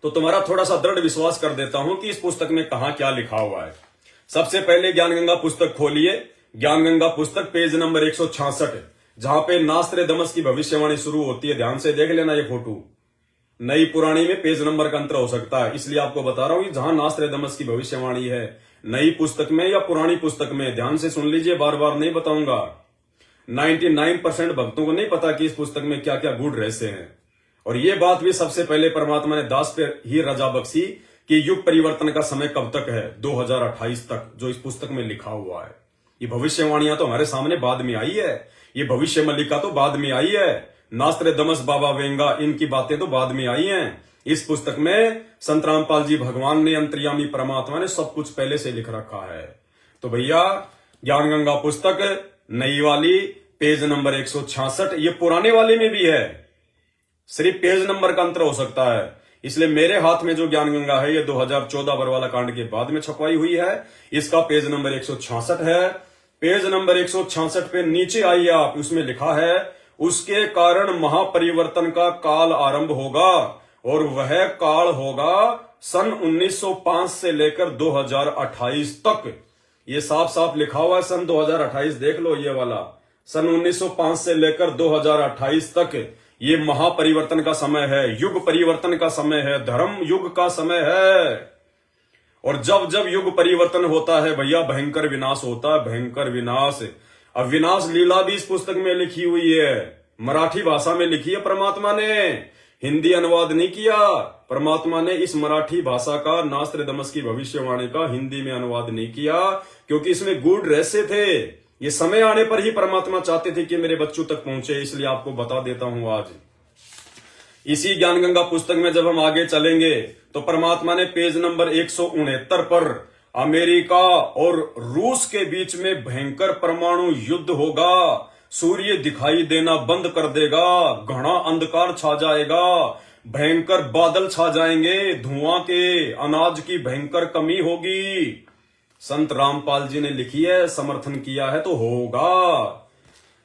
तो तुम्हारा थोड़ा सा दृढ़ विश्वास कर देता हूं कि इस पुस्तक में कहां क्या लिखा हुआ है। सबसे पहले ज्ञानगंगा पुस्तक खोलिए, ज्ञानगंगा पुस्तक पेज नंबर 166, जहां पे नास्त्रेदमस की भविष्यवाणी शुरू होती है। ध्यान से देख लेना ये फोटो, नई पुरानी में पेज नंबर का अंतर हो सकता है, इसलिए आपको बता रहा हूं कि जहां नास्त्रेदमस की भविष्यवाणी है, नई पुस्तक में या पुरानी पुस्तक में, ध्यान से सुन लीजिए, बार बार नहीं बताऊंगा। 99% भक्तों को नहीं पता कि इस पुस्तक में क्या क्या गूढ़ रहस्य हैं। और ये बात भी सबसे पहले परमात्मा ने दास पे ही रजा बख्शी कि युग परिवर्तन का समय कब तक है, 2028 तक, जो इस पुस्तक में लिखा हुआ है। ये भविष्यवाणियां तो हमारे सामने बाद में आई है, ये भविष्य मल्लिका तो बाद में आई है, नास्त्रेदमस बाबा वेंगा इनकी बातें तो बाद में आई हैं। इस पुस्तक में संत रामपाल जी भगवान ने, अंतर्यामी परमात्मा ने सब कुछ पहले से लिख रखा है। तो भैया ज्ञानगंगा पुस्तक नई वाली पेज नंबर 166, ये पुराने वाले में भी है, सिर्फ पेज नंबर का अंतर हो सकता है। इसलिए मेरे हाथ में जो ज्ञानगंगा है ये 2014 बरवाला कांड के बाद में छपवाई हुई है, इसका पेज नंबर 166 है। पेज नंबर 166 पे नीचे आइए आप, उसमें लिखा है उसके कारण महापरिवर्तन का काल आरंभ होगा, और वह काल होगा सन 1905 से लेकर 2028 तक। ये साफ साफ लिखा हुआ है, सन 2028 देख लो, ये वाला सन 1905 से लेकर 2028 तक ये महापरिवर्तन का समय है, युग परिवर्तन का समय है, धर्म युग का समय है। और जब जब युग परिवर्तन होता है भैया, भयंकर विनाश होता है, भयंकर विनाश। अब विनाश लीला भी इस पुस्तक में लिखी हुई है, मराठी भाषा में लिखी है परमात्मा ने, हिंदी अनुवाद नहीं किया। परमात्मा ने इस मराठी भाषा का, नास्त्रेदमस की भविष्यवाणी का हिंदी में अनुवाद नहीं किया, क्योंकि इसमें गूढ़ रहस्य थे। ये समय आने पर ही परमात्मा चाहते थे कि मेरे बच्चों तक पहुंचे, इसलिए आपको बता देता हूं आज। इसी ज्ञानगंगा पुस्तक में जब हम आगे चलेंगे तो परमात्मा ने पेज नंबर 169 पर अमेरिका और रूस के बीच में भयंकर परमाणु युद्ध होगा, सूर्य दिखाई देना बंद कर देगा, घना अंधकार छा जाएगा, भयंकर बादल छा जाएंगे, धुआं के, अनाज की भयंकर कमी होगी। संत रामपाल जी ने लिखी है, समर्थन किया है, तो होगा।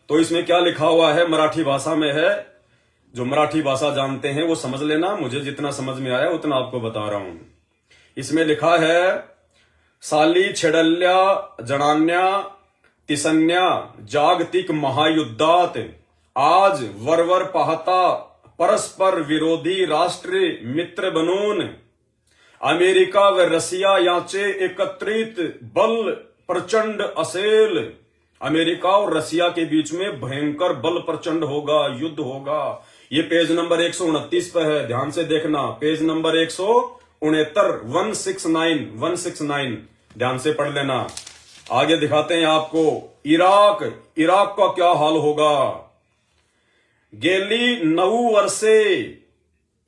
तो इसमें क्या लिखा हुआ है, मराठी भाषा में है, जो मराठी भाषा जानते हैं वो समझ लेना, मुझे जितना समझ में आया उतना आपको बता रहा हूं। इसमें लिखा है, साली छेडल्या जणान्या तिसन्या जागतिक महायुद्धात आज वरवर पाहता परस्पर विरोधी राष्ट्र मित्र बनून अमेरिका व रशिया यांचे एकत्रित बल प्रचंड असेल। अमेरिका और रशिया के बीच में भयंकर बल प्रचंड होगा, युद्ध होगा। ये पेज नंबर 129 पे है, ध्यान से देखना, पेज नंबर 169, 169 ध्यान से पढ़ लेना। आगे दिखाते हैं आपको इराक का क्या हाल होगा। गेली 9 वर्षे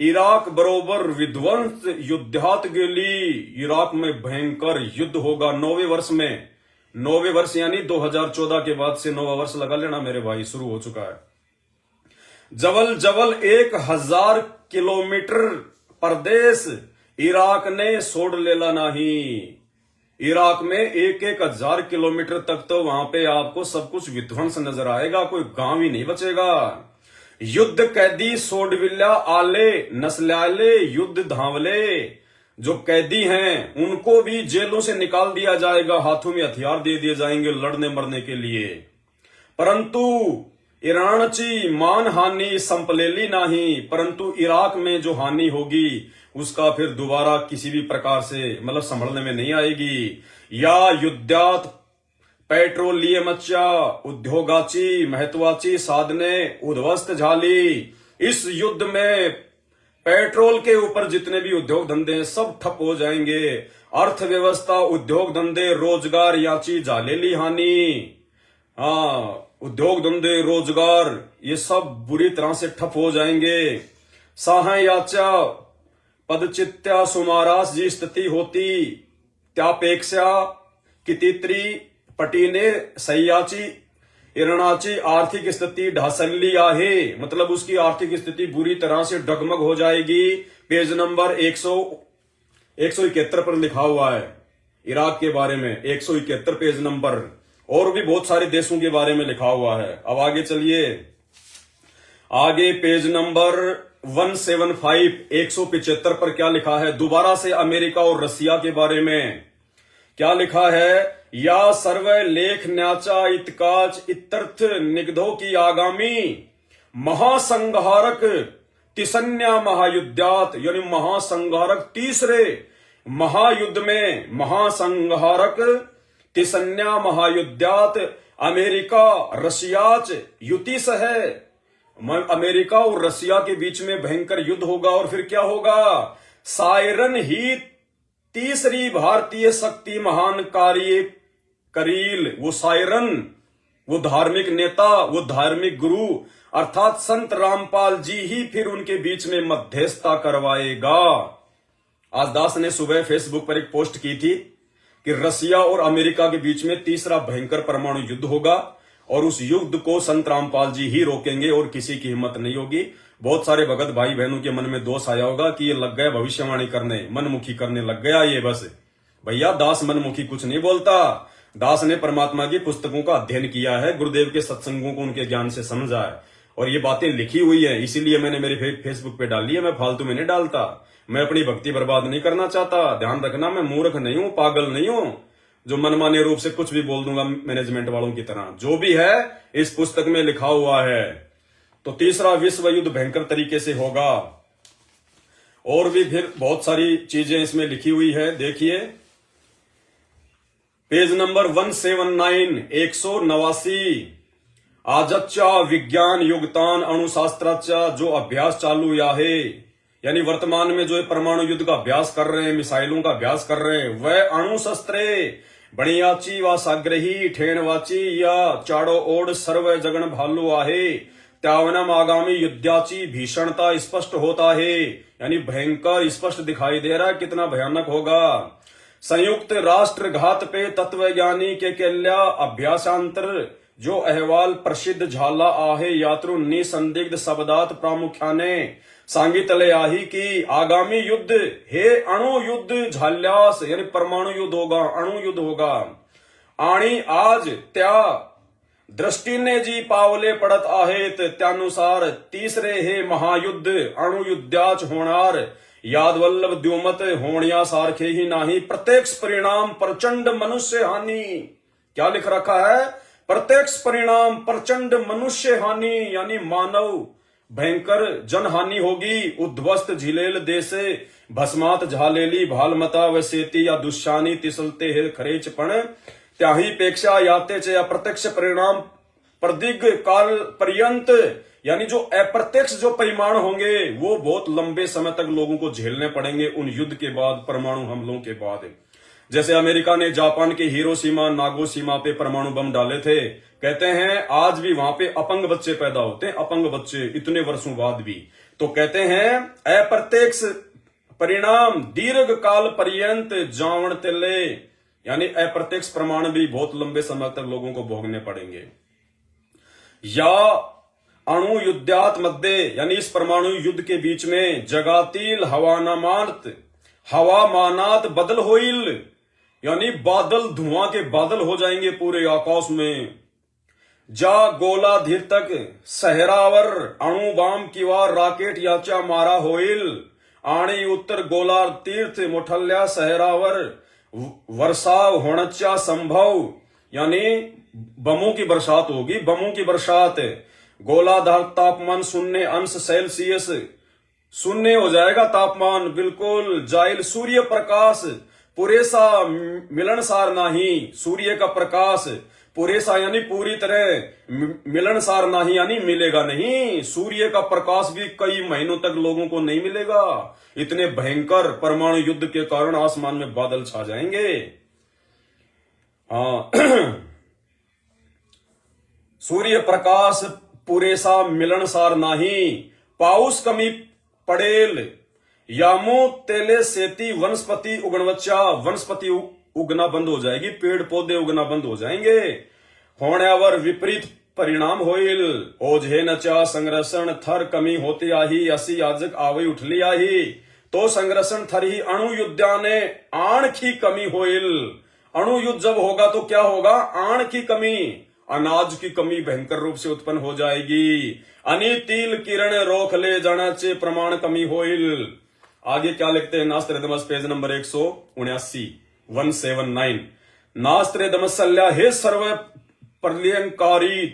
इराक बरोबर विध्वंस युद्धात गेली। इराक में भयंकर युद्ध होगा 9वें वर्ष में, 9वें वर्ष यानी 2014 के बाद से 9वां वर्ष लगा लेना मेरे भाई, शुरू हो चुका है। जवल जवल 1000 किलोमीटर प्रदेश इराक ने छोड़ लेला नहीं। इराक में 1000 किलोमीटर तक तो वहां पे आपको सब कुछ विध्वंस नजर आएगा, कोई गांव ही नहीं बचेगा। युद्ध कैदी सोडविल्या आले नस्ल्याले युद्ध धावले, जो कैदी हैं उनको भी जेलों से निकाल दिया जाएगा, हाथों में हथियार दे दिए जाएंगे लड़ने मरने के लिए। परंतु ईरानची मान हानि संपलेली नहीं, परंतु इराक में जो हानि होगी उसका फिर दोबारा किसी भी प्रकार से मतलब संभलने में नहीं आएगी। या युद्धात पेट्रोलियमच्या उद्योगाची महत्वाची साधने उद्ध्वस्त झाली। इस युद्ध में पेट्रोल के ऊपर जितने भी उद्योग धंधे हैं सब ठप हो जाएंगे। अर्थव्यवस्था, उद्योग धंधे, रोजगार याची झालेली हानि। हाँ, उद्योग धंधे, रोजगार ये सब बुरी तरह से ठप हो जाएंगे। सहाय्याच्या पदचित्त्या सुमारास जी स्थिती होती त्यापेक्षा कितीतरी पटीने सह्याची इराणाची आर्थिक स्थिति ढासळली आहे, मतलब उसकी आर्थिक स्थिति बुरी तरह से डगमग हो जाएगी। पेज नंबर 171 पर लिखा हुआ है इराक के बारे में, 171 पेज नंबर, और भी बहुत सारे देशों के बारे में लिखा हुआ है। अब आगे चलिए, आगे पेज नंबर 175 पर क्या लिखा है? दोबारा से अमेरिका और रसिया के बारे में क्या लिखा है? या सर्व लेख न्याचा इतकाच इतर्थ निगधो की आगामी महासंहारक तिसन्या महायुद्धात, यानी महासंहारक तीसरे महायुद्ध में महासंहारक तिसन्या महायुद्धात अमेरिका रशियाच युतिस है। अमेरिका और रसिया के बीच में भयंकर युद्ध होगा। और फिर क्या होगा? सायरन ही तीसरी भारतीय शक्ति महान कार्य करील। वो सायरन, वो धार्मिक नेता, वो धार्मिक गुरु अर्थात संत रामपाल जी ही फिर उनके बीच में मध्यस्थता करवाएगा। आज दास ने सुबह फेसबुक पर एक पोस्ट की थी कि रसिया और अमेरिका के बीच में तीसरा भयंकर परमाणु युद्ध होगा और उस युद्ध को संत रामपाल जी ही रोकेंगे और किसी की हिम्मत नहीं होगी। बहुत सारे भगत भाई बहनों के मन में दोष आया होगा कि ये लग गया भविष्यवाणी करने, मनमुखी करने लग गया ये। बस भैया, दास मनमुखी कुछ नहीं बोलता। दास ने परमात्मा की पुस्तकों का अध्ययन किया है, गुरुदेव के सत्संगों को उनके ज्ञान से समझा है और ये बातें लिखी हुई है, इसीलिए मैंने मेरे फेसबुक पे डाली है। मैं फालतू में नहीं डालता, मैं अपनी भक्ति बर्बाद नहीं करना चाहता। ध्यान रखना, मैं मूर्ख नहीं हूं, पागल नहीं हूं जो मनमाने रूप से कुछ भी बोल दूंगा मैनेजमेंट वालों की तरह। जो भी है इस पुस्तक में लिखा हुआ है। तो तीसरा विश्व युद्ध भयंकर तरीके से होगा और भी फिर बहुत सारी चीजें इसमें लिखी हुई है। देखिए पेज नंबर 179, 189। आजच्या विज्ञान युगतान अणुशास्त्राचा जो अभ्यास चालू आहे, यानी वर्तमान में जो ये परमाणु युद्ध का अभ्यास कर रहे हैं, मिसाइलों का अभ्यास कर रहे हैं, वह अणुशस्त्रे बणियाची व साग्रही ठेणवाची या चाडो ओढ सर्व जगण भालू आहे। त्यावनम आगामी युद्धाची भीषणता स्पष्ट होता है, यानी भयंकर स्पष्ट दिखाई दे रहा है कितना भयानक होगा। संयुक्त राष्ट्र घात पे तत्वज्ञानी के केल्या अभ्यासांतर जो अहवाल प्रसिद्ध झाला आहे यातून निसंदिग्ध शब्दात प्रामुख्याने सांगितले आहे की आगामी युद्ध हे अणुयुद्ध झाल्यास, यानी परमाणु युद्ध होगा, अणुयुद्ध होगा। आणि आज त्या दृष्टीने जी पावले पडत आहेत त्यानुसार तिसरे हे महायुद्ध अणुयुद्धाच होणार। यादवल्लभ द्युमत होण्यासारखे ही नाही। प्रत्यक्ष परिणाम प्रचंड मनुष्य हानि। क्या लिख रखा है? प्रत्यक्ष परिणाम प्रचंड मनुष्य हानि, यानी मानव भयंकर जनहानि होगी। उद्ध्वस्त झिलेल देशे भस्मात झालेली भालमता व शेती या दुष्शानी तिसलते हे खरेचपण त्याही पेक्षा यातेचे अप्रत्यक्ष परिणाम प्रदीर्घ काल पर्यंत, यानी जो अप्रत्यक्ष जो परिमाण होंगे वो बहुत लंबे समय तक लोगों को झेलने पड़ेंगे उन युद्ध के बाद, परमाणु हमलों के बाद। जैसे अमेरिका ने जापान के हिरोशिमा नागोशिमा पे परमाणु बम डाले थे, कहते हैं आज भी वहां पे अपंग बच्चे पैदा होते हैं, अपंग बच्चे इतने वर्षों बाद भी। तो कहते हैं अप्रत्यक्ष परिणाम दीर्घ काल पर्यंत जावण तिले, यानी अप्रत्यक्ष प्रमाण भी बहुत लंबे समय तक लोगों को भोगने पड़ेंगे। या अणु युद्धात मध्य, यानी इस परमाणु युद्ध के बीच में जगातील हवामानात बदल होईल, यानी बादल धुआं के बादल हो जाएंगे पूरे आकाश में। जा गोलाधीर तक शहरावर अणु बॉम्ब किंवा रॉकेट याचा मारा होईल आणि उत्तर गोलातीर्थ मोठल्या शहरावर वर्षाव होण्याचा संभव, यानी बमों की बरसात होगी, बमों की बरसात। गोलार्ध तापमान 0°C, शून्य हो जाएगा तापमान बिल्कुल। जाइल सूर्य प्रकाश पुरेसा मिलनसार नहीं, सूर्य का प्रकाश पुरेसा यानी पूरी तरह मिलनसार नहीं, यानी मिलेगा नहीं। सूर्य का प्रकाश भी कई महीनों तक लोगों को नहीं मिलेगा। इतने भयंकर परमाणु युद्ध के कारण आसमान में बादल छा जाएंगे। हाँ सूर्य प्रकाश पुरेसा मिलनसार नाही, पाऊस कमी पडेल। यामो तेले शेती वनस्पति उगणवच्चा, वनस्पति उगना बंद हो जाएगी, पेड़ पौधे उगना बंद हो जाएंगे। होण्यावर विपरीत परिणाम होईल। ओझेनच्या संरक्षण थर कमी होती आहे अशी आजक आवई उठली आहे। तो संरक्षण थर ही अणुयुद्धाने आणखी कमी होईल। अणुयुद्ध जब होगा तो क्या होगा? आणखी कमी। अनाज की कमी भयंकर रूप से उत्पन्न हो जाएगी। अनितिल किरण रोक ले जाण्याचे प्रमाण कमी होईल। आगे क्या लिखते हैं नास्त्रेदमस पेज नंबर 179 नास्त्रेदमसल्या हे सर्व प्रलयंकारी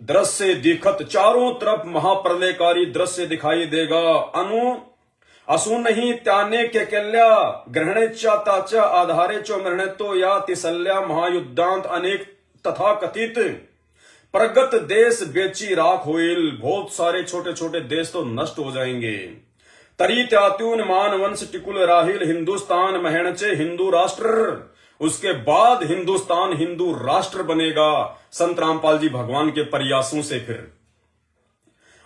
दृश्य दिखत, चारों तरफ महाप्रलयकारी दृश्य दिखाई देगा। असू नहीं त्याने केल्या ग्रहणेच्या ताच्या आधारे चो मरणतो या तिसल्या महायुद्धांत अनेक तथा कथित प्रगत देश बेची राख होईल। बहुत सारे छोटे छोटे देश तो नष्ट हो जाएंगे। तरी त्यातून मानवंश टिकुल राहिल हिंदुस्तान महणचे हिंदू राष्ट्र। उसके बाद हिंदुस्तान हिंदू राष्ट्र बनेगा संत रामपाल जी भगवान के प्रयासों से। फिर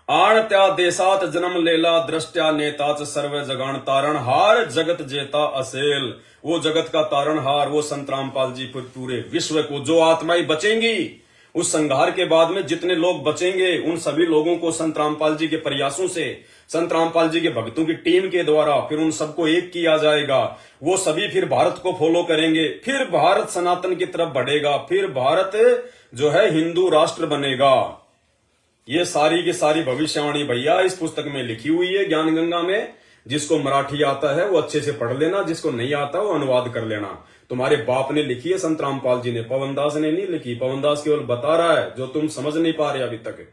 आण त्या देशात जन्म लेला दृष्ट्या नेताच सर्व जगान तारणहार जगत जेता असेल। वो जगत का तारणहार वो संत रामपाल जी फिर पूरे विश्व को, जो आत्माएं बचेंगी उस संघार के बाद में जितने लोग बचेंगे उन सभी लोगों को संत रामपाल जी के प्रयासों से, संत रामपाल जी के भक्तों की टीम के द्वारा फिर उन सबको एक किया जाएगा। वो सभी फिर भारत को फॉलो करेंगे, फिर भारत सनातन की तरफ बढ़ेगा, फिर भारत जो है हिंदू राष्ट्र बनेगा। ये सारी की सारी भविष्यवाणी भैया इस पुस्तक में लिखी हुई है ज्ञान गंगा में। जिसको मराठी आता है वो अच्छे से पढ़ लेना, जिसको नहीं आता वो अनुवाद कर लेना। तुम्हारे बाप ने लिखी है संत रामपाल जी ने, पवनदास ने नहीं लिखी। पवनदास केवल बता रहा है जो तुम समझ नहीं पा रहे अभी तक।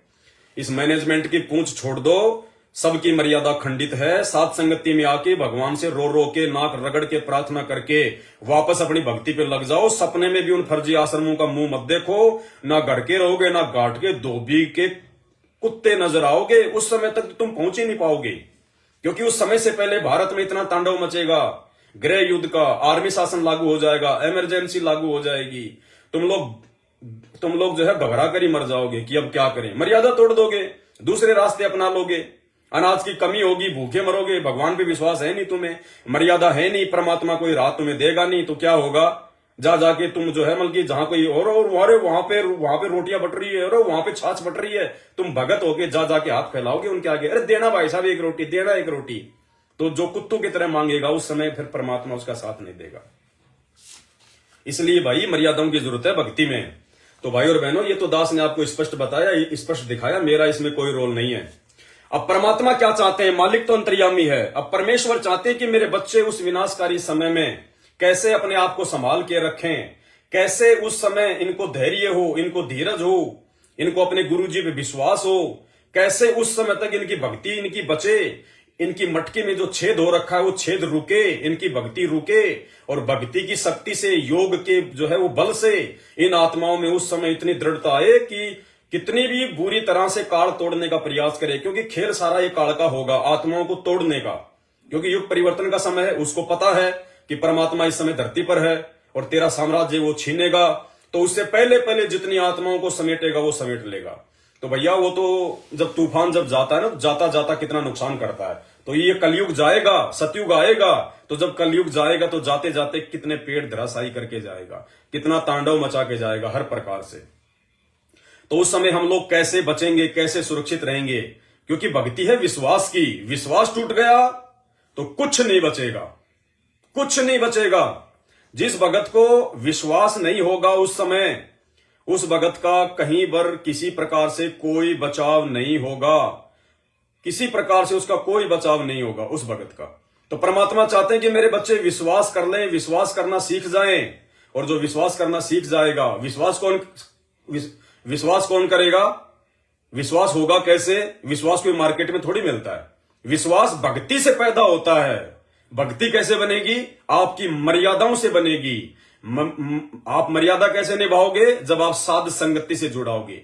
इस मैनेजमेंट की पूंछ छोड़ दो, सबकी मर्यादा खंडित है। सात संगति में आके भगवान से रो रो के नाक रगड़ के प्रार्थना करके वापस अपनी भक्ति पे लग जाओ। सपने में भी उन फर्जी आश्रमों का मुंह मत देखो, ना घर के रहोगे ना गांठ के धोबी के कुत्ते नजर आओगे। उस समय तक तुम पहुंच ही नहीं पाओगे, क्योंकि उस समय से पहले भारत में इतना तांडव मचेगा, गृह युद्ध का, आर्मी शासन लागू हो जाएगा, इमरजेंसी लागू हो जाएगी। तुम लोग जो है घबरा कर ही मर जाओगे कि अब क्या करें। मर्यादा तोड़ दोगे, दूसरे रास्ते अपना लोगे, अनाज की कमी होगी, भूखे मरोगे। भगवान पे विश्वास है नहीं तुम्हें, मर्यादा है नहीं, परमात्मा कोई राह तुम्हें देगा नहीं, तो क्या होगा? जा जाके तुम जो है मतलब जहां कोई और वहां पे रोटियां बट रही है और वहां पे छाछ बट रही है, तुम भगत होके जा जाके हाथ फैलाओगे उनके आगे, अरे देना भाई साहब एक रोटी, देना एक रोटी। तो जो कुत्तों की तरह मांगेगा उस समय फिर परमात्मा उसका साथ नहीं देगा। इसलिए भाई मर्यादाओं की जरूरत है भक्ति में। तो भाई और बहनों, ये तो दास ने आपको स्पष्ट बताया, स्पष्ट दिखाया, मेरा इसमें कोई रोल नहीं है। अब परमात्मा क्या चाहते हैं? मालिक तो अंतर्यामी है। अब परमेश्वर चाहते हैं कि मेरे बच्चे उस विनाशकारी समय में कैसे अपने आप को संभाल के रखें, कैसे उस समय इनको धैर्य हो, इनको धीरज हो, इनको अपने गुरु जी पे विश्वास हो, कैसे उस समय तक इनकी भक्ति इनकी बचे, इनकी मटकी में जो छेद हो रखा है वो छेद रुके, इनकी भक्ति रुके, और भक्ति की शक्ति से, योग के जो है वो बल से इन आत्माओं में उस समय इतनी दृढ़ता आए कि कितनी भी बुरी तरह से काल तोड़ने का प्रयास करे। क्योंकि खेल सारा ये काल का होगा, आत्माओं को तोड़ने का। क्योंकि युग परिवर्तन का समय है, उसको पता है कि परमात्मा इस समय धरती पर है और तेरा साम्राज्य वो छीनेगा, तो उससे पहले पहले जितनी आत्माओं को समेटेगा वो समेट लेगा। तो भैया वो तो जब तूफान जब जाता है ना, जाता जाता कितना नुकसान करता है। तो ये कलयुग जाएगा, सतयुग आएगा, तो जब कलयुग जाएगा तो जाते जाते कितने पेड़ धराशायी करके जाएगा, कितना तांडव मचा के जाएगा हर प्रकार से। तो उस समय हम लोग कैसे बचेंगे, कैसे सुरक्षित रहेंगे? क्योंकि भक्ति है विश्वास की। विश्वास टूट गया तो कुछ नहीं बचेगा, कुछ नहीं बचेगा। जिस भगत को विश्वास नहीं होगा उस समय, उस भगत का कहीं पर किसी प्रकार से कोई बचाव नहीं होगा, किसी प्रकार से उसका कोई बचाव नहीं होगा उस भगत का। तो परमात्मा चाहते हैं कि मेरे बच्चे विश्वास कर लें, विश्वास करना सीख जाएं। और जो विश्वास करना सीख जाएगा, विश्वास कौन करेगा? विश्वास होगा कैसे? विश्वास कोई मार्केट में थोड़ी मिलता है, विश्वास भक्ति से पैदा होता है। भक्ति कैसे बनेगी? आपकी मर्यादाओं से बनेगी। आप मर्यादा कैसे निभाओगे? जब आप साध संगति से जुड़ाओगे,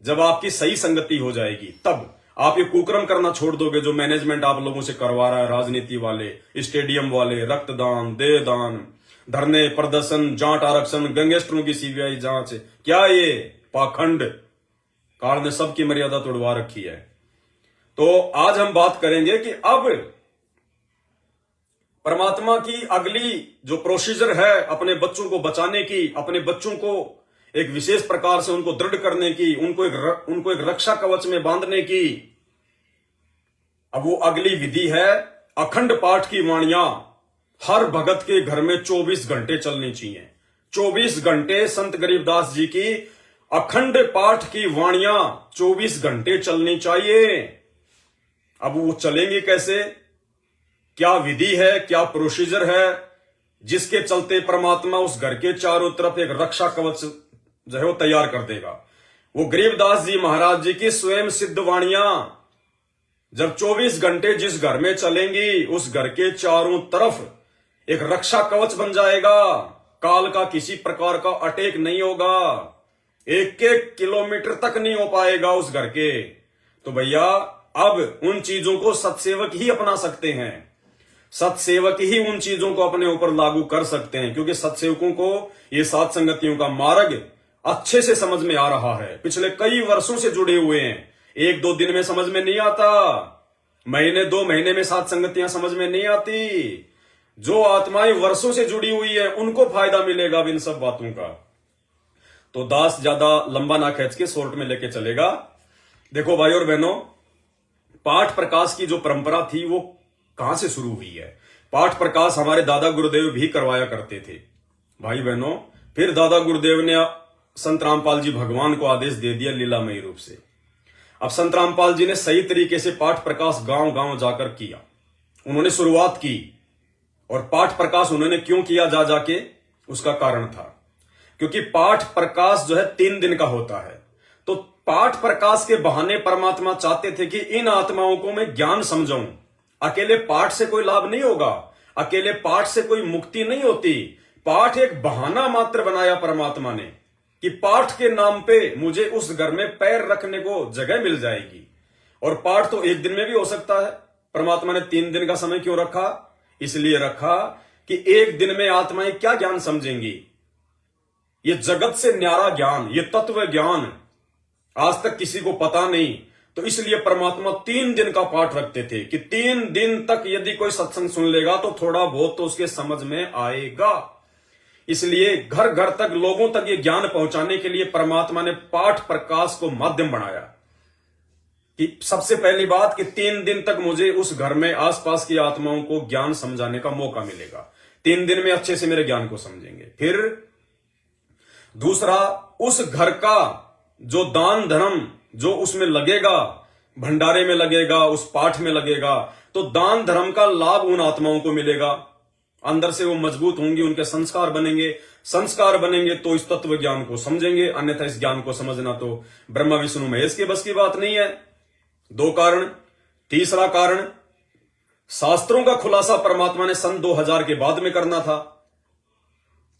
जब आपकी सही संगति हो जाएगी, तब आप ये कुकर्म करना छोड़ दोगे जो मैनेजमेंट आप लोगों से करवा रहा है, राजनीति वाले, स्टेडियम वाले, रक्तदान, देहदान, धरने, प्रदर्शन, जाट आरक्षण, गैंगस्टरों की सीबीआई जांच। क्या ये पाखंड? काल ने सबकी मर्यादा तोड़वा रखी है। तो आज हम बात करेंगे कि अब परमात्मा की अगली जो प्रोसीजर है अपने बच्चों को बचाने की, अपने बच्चों को एक विशेष प्रकार से उनको दृढ़ करने की, उनको एक रक्षा कवच में बांधने की, अब वो अगली विधि है अखंड पाठ की वाणियां हर भगत के घर में 24 घंटे चलनी चाहिए। 24 घंटे संत गरीबदास जी की अखंड पाठ की वाणियां 24 घंटे चलनी चाहिए। अब वो चलेंगी कैसे, क्या विधि है, क्या प्रोसीजर है, जिसके चलते परमात्मा उस घर के चारों तरफ एक रक्षा कवच जो है वो तैयार कर देगा। वो गरीबदास जी महाराज जी की स्वयं सिद्ध वाणियां जब 24 घंटे जिस घर में चलेंगी, उस घर के चारों तरफ एक रक्षा कवच बन जाएगा। काल का किसी प्रकार का अटैक नहीं होगा, 1-1 किलोमीटर तक नहीं हो पाएगा उस घर के। तो भैया अब उन चीजों को सत्सेवक ही अपना सकते हैं, सत्सेवक ही उन चीजों को अपने ऊपर लागू कर सकते हैं, क्योंकि सत्सेवकों को ये सात संगतियों का मार्ग अच्छे से समझ में आ रहा है। पिछले कई वर्षों से जुड़े हुए हैं। 1-2 दिन में समझ में नहीं आता, महीने 2 महीने में सात संगतियां समझ में नहीं आती। जो आत्माएं वर्षों से जुड़ी हुई है उनको फायदा मिलेगा इन सब बातों का। तो दास ज्यादा लंबा ना खींच के शॉर्ट में लेके चलेगा। देखो भाई और बहनों, पाठ प्रकाश की जो परंपरा थी वो कहां से शुरू हुई है। पाठ प्रकाश हमारे दादा गुरुदेव भी करवाया करते थे भाई बहनों। फिर दादा गुरुदेव ने संत रामपाल जी भगवान को आदेश दे दिया लीलामयी रूप से। अब संत रामपाल जी ने सही तरीके से पाठ प्रकाश गांव गांव जाकर किया, उन्होंने शुरुआत की। और पाठ प्रकाश उन्होंने क्यों किया जा जाके, उसका कारण था क्योंकि पाठ प्रकाश जो है 3 दिन का होता है। तो पाठ प्रकाश के बहाने परमात्मा चाहते थे कि इन आत्माओं को मैं ज्ञान समझाऊं। अकेले पाठ से कोई लाभ नहीं होगा, अकेले पाठ से कोई मुक्ति नहीं होती। पाठ एक बहाना मात्र बनाया परमात्मा ने कि पाठ के नाम पे मुझे उस घर में पैर रखने को जगह मिल जाएगी। और पाठ तो 1 दिन में भी हो सकता है। परमात्मा ने 3 दिन का समय क्यों रखा, इसलिए रखा कि 1 दिन में आत्माएं क्या ज्ञान समझेंगी। ये जगत से न्यारा ज्ञान, ये तत्व ज्ञान आज तक किसी को पता नहीं। तो इसलिए परमात्मा 3 दिन का पाठ रखते थे कि 3 दिन तक यदि कोई सत्संग सुन लेगा तो थोड़ा बहुत तो उसके समझ में आएगा। इसलिए घर घर तक, लोगों तक ये ज्ञान पहुंचाने के लिए परमात्मा ने पाठ प्रकाश को माध्यम बनाया कि सबसे पहली बात कि 3 दिन तक मुझे उस घर में आसपास की आत्माओं को ज्ञान समझाने का मौका मिलेगा। 3 दिन में अच्छे से मेरे ज्ञान को समझेंगे। फिर दूसरा, उस घर का जो दान धर्म जो उसमें लगेगा, भंडारे में लगेगा, उस पाठ में लगेगा, तो दान धर्म का लाभ उन आत्माओं को मिलेगा। अंदर से वो मजबूत होंगी, उनके संस्कार बनेंगे। संस्कार बनेंगे तो इस तत्व ज्ञान को समझेंगे, अन्यथा इस ज्ञान को समझना तो ब्रह्मा विष्णु महेश के बस की बात नहीं है। 2 कारण। तीसरा कारण, शास्त्रों का खुलासा परमात्मा ने सन 2000 के बाद में करना था।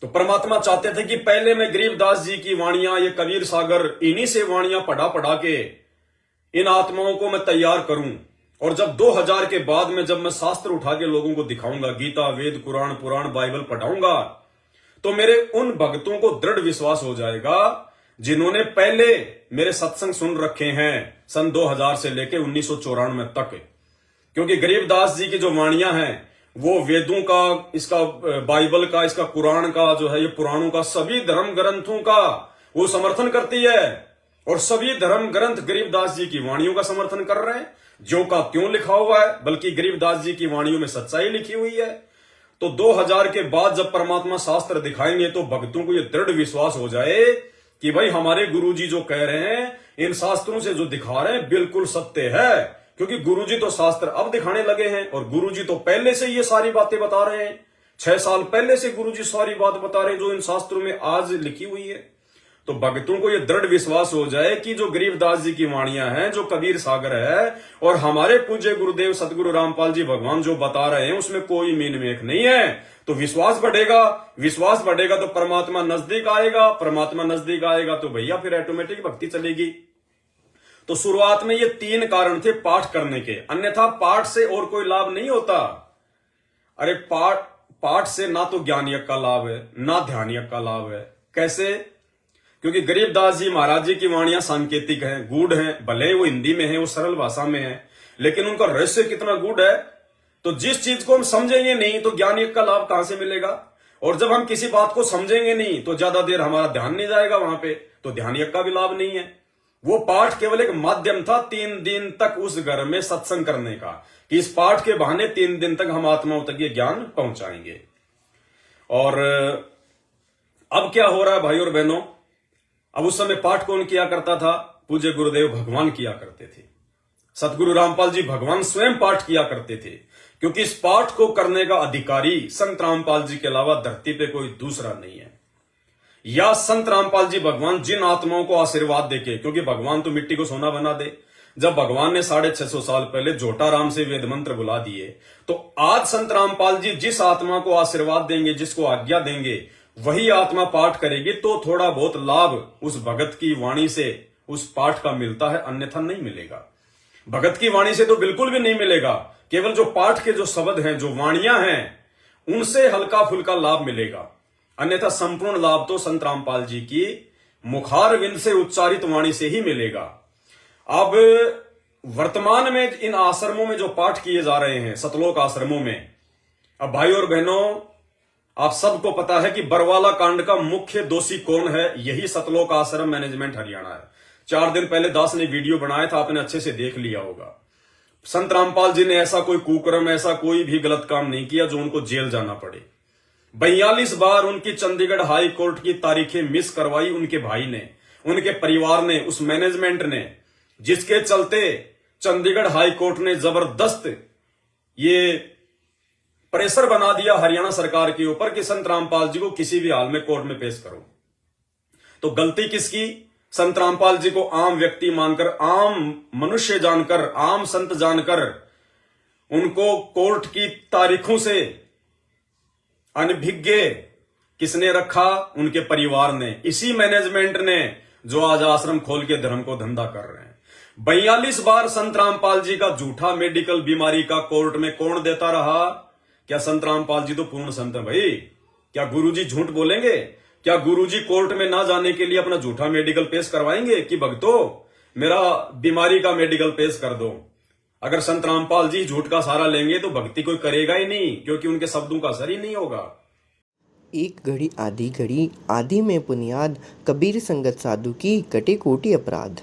तो परमात्मा चाहते थे कि पहले मैं गरीबदास जी की वाणियां, ये कबीर सागर, इन्हीं से वाणियां पढ़ा के इन आत्माओं को मैं तैयार करूं। और जब 2000 के बाद में जब मैं शास्त्र उठा के लोगों को दिखाऊंगा, गीता, वेद, कुरान, पुराण, बाइबल पढ़ाऊंगा, तो मेरे उन भक्तों को दृढ़ विश्वास हो जाएगा जिन्होंने पहले मेरे सत्संग सुन रखे हैं सन 2000 से लेके 1994 तक। क्योंकि गरीबदास जी की जो वाणियां हैं वो वेदों का, इसका बाइबल का, इसका कुरान का, जो है ये पुराणों का, सभी धर्म ग्रंथों का वो समर्थन करती है। और सभी धर्म ग्रंथ गरीबदास जी की वाणियों का समर्थन कर रहे हैं। ज्यों का त्यों लिखा हुआ है, बल्कि गरीबदास जी की वाणियों में सच्चाई लिखी हुई है। तो 2000 के बाद जब परमात्मा शास्त्र दिखाएंगे तो भक्तों को यह दृढ़ विश्वास हो जाए कि भाई हमारे गुरुजी जो कह रहे हैं, इन शास्त्रों से जो दिखा रहे हैं बिल्कुल सत्य है। क्योंकि गुरुजी तो शास्त्र अब दिखाने लगे हैं और गुरुजी तो पहले से ये सारी बातें बता रहे हैं। 6 साल पहले से गुरुजी सारी बात बता रहे हैं जो इन शास्त्रों में आज लिखी हुई है। तो भक्तों को यह दृढ़ विश्वास हो जाए कि जो गरीबदास जी की वाणियां हैं, जो कबीर सागर है और हमारे पूज्य गुरुदेव सदगुरु रामपाल जी भगवान जो बता रहे हैं, उसमें कोई मीन मेख नहीं है। तो विश्वास बढ़ेगा, विश्वास बढ़ेगा तो परमात्मा नजदीक आएगा, परमात्मा नजदीक आएगा तो भैया फिर ऑटोमेटिक भक्ति चलेगी। तो शुरुआत में ये 3 कारण थे पाठ करने के, अन्यथा पाठ से और कोई लाभ नहीं होता। अरे पाठ से ना तो ज्ञान यज्ञ का लाभ है, ना ध्यान यज्ञ का लाभ है। कैसे? क्योंकि गरीबदास जी महाराज जी की वाणियां सांकेतिक हैं, गूढ़ हैं, भले वो हिंदी में है, वो सरल भाषा में है, लेकिन उनका रहस्य कितना गूढ़ है। तो जिस चीज को हम समझेंगे नहीं तो ज्ञान यज्ञ का लाभ कहां से मिलेगा। और जब हम किसी बात को समझेंगे नहीं तो ज्यादा देर हमारा ध्यान नहीं जाएगा वहां पे, तो ध्यान यज्ञ का भी लाभ नहीं है। वो पाठ केवल एक माध्यम था 3 दिन तक उस घर में सत्संग करने का, कि इस पाठ के बहाने 3 दिन तक हम आत्माओं तक ये ज्ञान पहुंचाएंगे। और अब क्या हो रहा है भाई और बहनों, अब उस समय पाठ कौन किया करता था? पूज्य गुरुदेव भगवान किया करते थे। सतगुरु रामपाल जी भगवान स्वयं पाठ किया करते थे, क्योंकि इस पाठ को करने का अधिकारी संत रामपाल जी के अलावा धरती पे कोई दूसरा नहीं है। या संत रामपाल जी भगवान जिन आत्माओं को आशीर्वाद देके, क्योंकि भगवान तो मिट्टी को सोना बना दे, जब भगवान ने 650 साल पहले जोटा राम से वेद मंत्र बुला दिए, तो आज संत रामपाल जी जिस आत्मा को आशीर्वाद देंगे, जिसको आज्ञा देंगे, वही आत्मा पाठ करेगी, तो थोड़ा बहुत लाभ उस भगत की वाणी से, उस पाठ का मिलता है, अन्यथा नहीं मिलेगा। भगत की वाणी से तो बिल्कुल भी नहीं मिलेगा, केवल जो पाठ के जो शब्द हैं, जो वाणियां हैं, उनसे हल्का फुल्का लाभ मिलेगा, अन्यथा संपूर्ण लाभ तो संत रामपाल जी की मुखारविंद से उच्चारित वाणी से ही मिलेगा। अब वर्तमान में इन आश्रमों में जो पाठ किए जा रहे हैं, सतलोक आश्रमों में, अब भाई और बहनों, आप सबको पता है कि बरवाला कांड का मुख्य दोषी कौन है? यही सतलोक आश्रम मैनेजमेंट हरियाणा है। 4 दिन पहले दास ने वीडियो बनाया था, आपने अच्छे से देख लिया होगा। संत रामपाल जी ने ऐसा कोई कुकर्म, ऐसा कोई भी गलत काम नहीं किया जो उनको जेल जाना पड़े। 42 बार उनकी चंडीगढ़ हाई कोर्ट की तारीखें मिस करवाई उनके भाई ने, उनके परिवार ने, उस मैनेजमेंट ने, जिसके चलते चंडीगढ़ हाई कोर्ट ने जबरदस्त ये प्रेशर बना दिया हरियाणा सरकार के ऊपर कि संत रामपाल जी को किसी भी हाल में कोर्ट में पेश करो। तो गलती किसकी? संत रामपाल जी को आम व्यक्ति मानकर, आम मनुष्य जानकर, आम संत जानकर उनको कोर्ट की तारीखों से अनभिज्ञ किसने रखा? उनके परिवार ने, इसी मैनेजमेंट ने, जो आज आश्रम खोल के धर्म को धंधा कर रहे हैं। 42 बार संत रामपाल जी का झूठा मेडिकल बीमारी का कोर्ट में कौन देता रहा? क्या संत रामपाल जी तो पूर्ण संत है भाई? क्या गुरुजी झूठ बोलेंगे? क्या गुरुजी कोर्ट में ना जाने के लिए अपना झूठा मेडिकल पेश करवाएंगे कि भक्तों मेरा बीमारी का मेडिकल पेश कर दो? अगर संत रामपाल जी झूठ का सहारा लेंगे तो भक्ति कोई करेगा ही नहीं, क्योंकि उनके शब्दों का असर ही नहीं होगा। एक घड़ी आधी घड़ी, आधी में बुनियाद, कबीर संगत साधु की कटे कोटि अपराध।